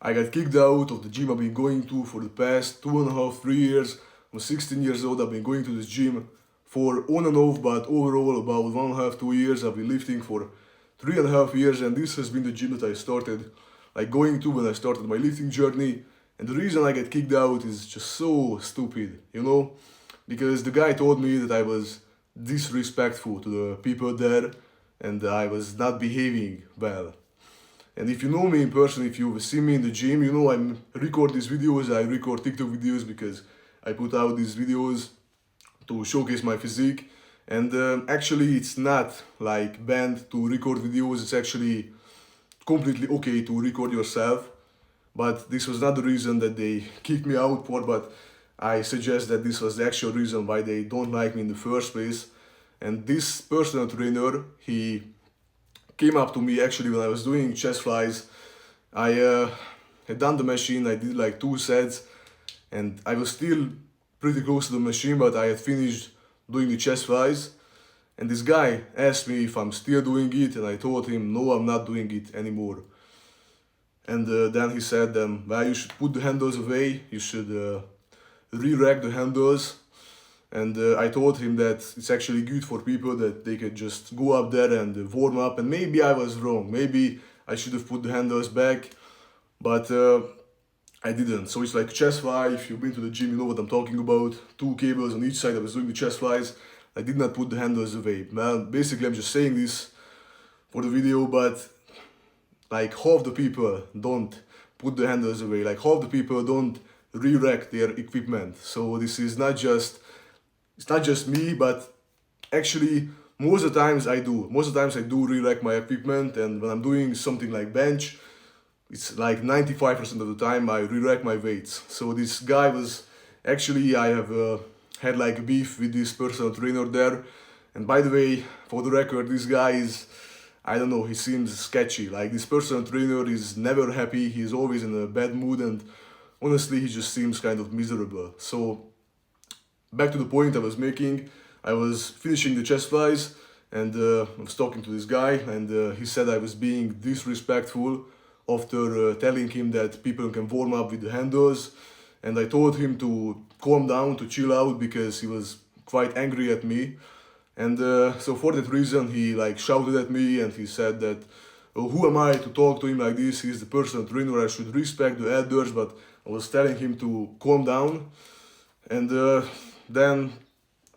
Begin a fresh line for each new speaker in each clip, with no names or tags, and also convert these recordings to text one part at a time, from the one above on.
I got kicked out of the gym I've been going to for the past 2.5, 3 years. I'm 16 years old, I've been going to this gym for on and off, but overall about 1.5, 2 years. I've been lifting for 3.5 years, and this has been the gym that I started like going to when I started my lifting journey. And the reason I get kicked out is just so stupid, because the guy told me that I was disrespectful to the people there and I was not behaving well. And if you know me in person, if you've seen me in the gym, you know I record these videos, I record TikTok videos because I put out these videos to showcase my physique. And actually it's not like banned to record videos, it's actually completely okay to record yourself. But this was not the reason that they kicked me out for, but I suggest that this was the actual reason why they don't like me in the first place. And this personal trainer, he came up to me actually when I was doing chest flies. I had done the machine, I did like 2 sets, and I was still pretty close to the machine, but I had finished doing the chest flies. And this guy asked me if I'm still doing it, and I told him, no, I'm not doing it anymore. And then he said, well, you should put the handles away, you should re-rack the handles. And I told him that it's actually good for people that they could just go up there and warm up. And maybe I was wrong, maybe I should have put the handles back, but I didn't. So it's like chest fly, if you've been to the gym, you know what I'm talking about. 2 cables on each side, I was doing the chest flies. I did not put the handles away. Well, basically I'm just saying this for the video, but like half the people don't put the handles away, like half the people don't re-rack their equipment. So this is it's not just me, but actually most of the times I do. Most of the times I do re-rack my equipment, and when I'm doing something like bench, it's like 95% of the time I re-rack my weights. So this guy was, actually I have had like a beef with this personal trainer there. And by the way, for the record, this guy is, I don't know, he seems sketchy. Like this personal trainer is never happy, he's always in a bad mood, and honestly he just seems kind of miserable. So back to the point I was making, I was finishing the chest flies and I was talking to this guy, and he said I was being disrespectful after telling him that people can warm up with the handles. And I told him to calm down, to chill out, because he was quite angry at me. And so for that reason he like shouted at me, and he said that, oh, who am I to talk to him like this, he's the personal trainer, I should respect the elders. But I was telling him to calm down. And then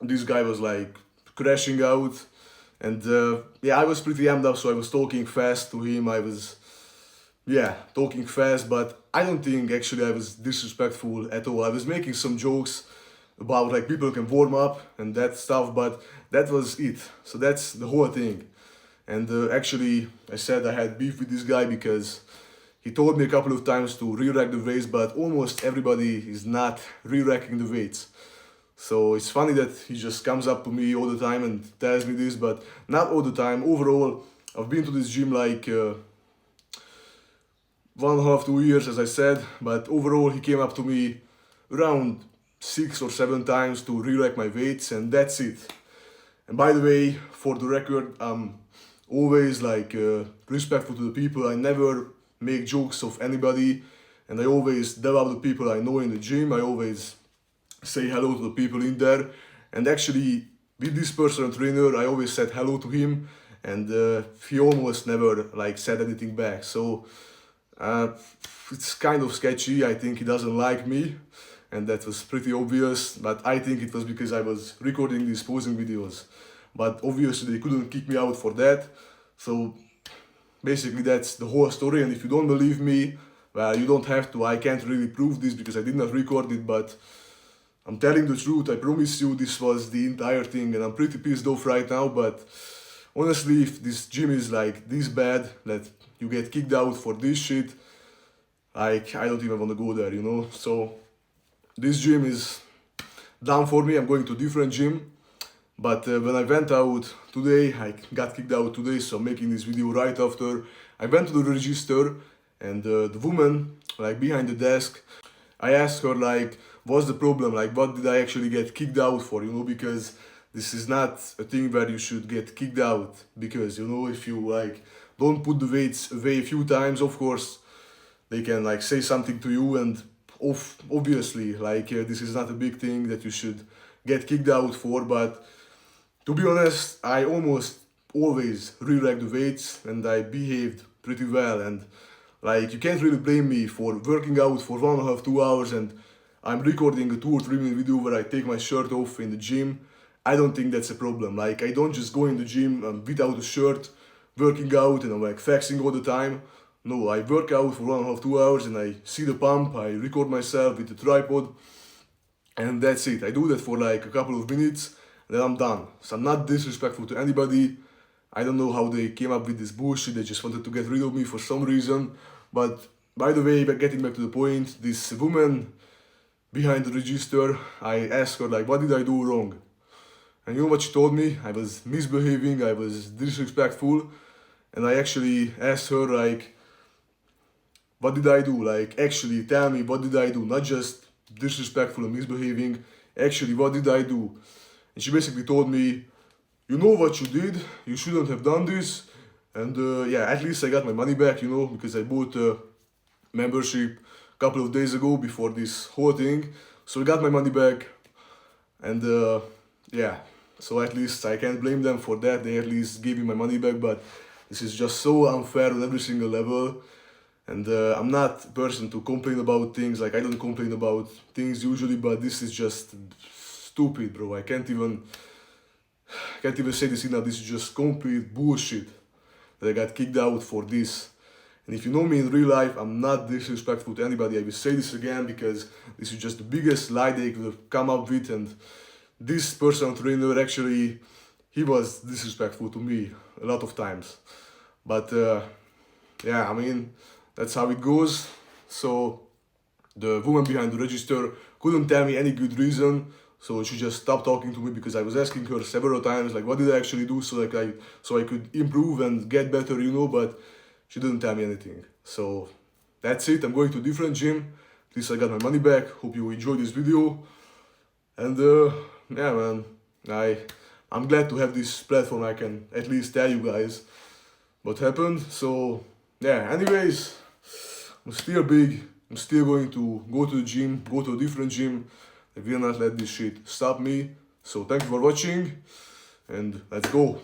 this guy was like crashing out, and yeah, I was pretty amped up, so I was talking fast to him. I was talking fast, but I don't think actually I was disrespectful at all. I was making some jokes about like people can warm up and that stuff, but that was it. So that's the whole thing. And actually I said I had beef with this guy because he told me a couple of times to re-rack the weights, but almost everybody is not re-racking the weights. So it's funny that he just comes up to me all the time and tells me this, but not all the time. Overall, I've been to this gym like 1.5, 2 years, as I said, but overall he came up to me around 6 or 7 times to re-rack my weights, and that's it. And by the way, for the record, I'm always like respectful to the people. I never make jokes of anybody, and I always develop the people I know in the gym. I always say hello to the people in there. And actually with this personal trainer I always said hello to him, and he almost never like said anything back. So it's kind of sketchy. I think he doesn't like me, and that was pretty obvious, but I think it was because I was recording these posing videos. But obviously they couldn't kick me out for that. So basically that's the whole story, and if you don't believe me, well, you don't have to. I can't really prove this because I did not record it, but I'm telling the truth. I promise you this was the entire thing, and I'm pretty pissed off right now. But honestly, if this gym is like this bad that you get kicked out for this shit, like I don't even want to go there, So this gym is down for me. I'm going to a different gym. But when I went out today, I got kicked out today, so I'm making this video right after. I went to the register, and the woman, like behind the desk, I asked her like, what's the problem? Like, what did I actually get kicked out for? Because this is not a thing where you should get kicked out. Because, if you like don't put the weights away a few times, of course, they can like say something to you, and obviously like this is not a big thing that you should get kicked out for, but to be honest, I almost always re-racked the weights and I behaved pretty well, and like you can't really blame me for working out for 1.5, 2 hours and I'm recording a 2 or 3 minute video where I take my shirt off in the gym. I don't think that's a problem. Like I don't just go in the gym without a shirt, working out and I'm like flexing all the time. No, I work out for 1.5, 2 hours and I see the pump, I record myself with the tripod, and that's it. I do that for like a couple of minutes, then I'm done. So I'm not disrespectful to anybody. I don't know how they came up with this bullshit. They just wanted to get rid of me for some reason. But by the way, getting back to the point, this woman behind the register, I asked her like, what did I do wrong? And you know what she told me? I was misbehaving, I was disrespectful, and I actually asked her like, what did I do? Like actually tell me what did I do? Not just disrespectful and misbehaving. Actually, what did I do? And she basically told me, you know what you did, you shouldn't have done this. And yeah, at least I got my money back, you know, because I bought a membership a couple of days ago before this whole thing. So I got my money back, and yeah, so at least I can't blame them for that. They at least gave me my money back, but this is just so unfair on every single level. And I'm not a person to complain about things, like I don't complain about things usually, but this is just stupid, bro. I can't even say this enough. This is just complete bullshit that I got kicked out for this. And if you know me in real life, I'm not disrespectful to anybody. I will say this again because this is just the biggest lie they could have come up with, and this personal trainer actually, he was disrespectful to me a lot of times. But yeah, I mean, that's how it goes. So the woman behind the register couldn't tell me any good reason, so she just stopped talking to me because I was asking her several times like what did I actually do so I could improve and get better, you know, but she didn't tell me anything. So that's it. I'm going to a different gym. At least I got my money back. Hope you enjoyed this video. And yeah, man, I'm glad to have this platform. I can at least tell you guys what happened. So yeah, anyways, I'm still big. I'm still going to go to the gym, go to a different gym. I will not let this shit stop me. So thank you for watching and let's go.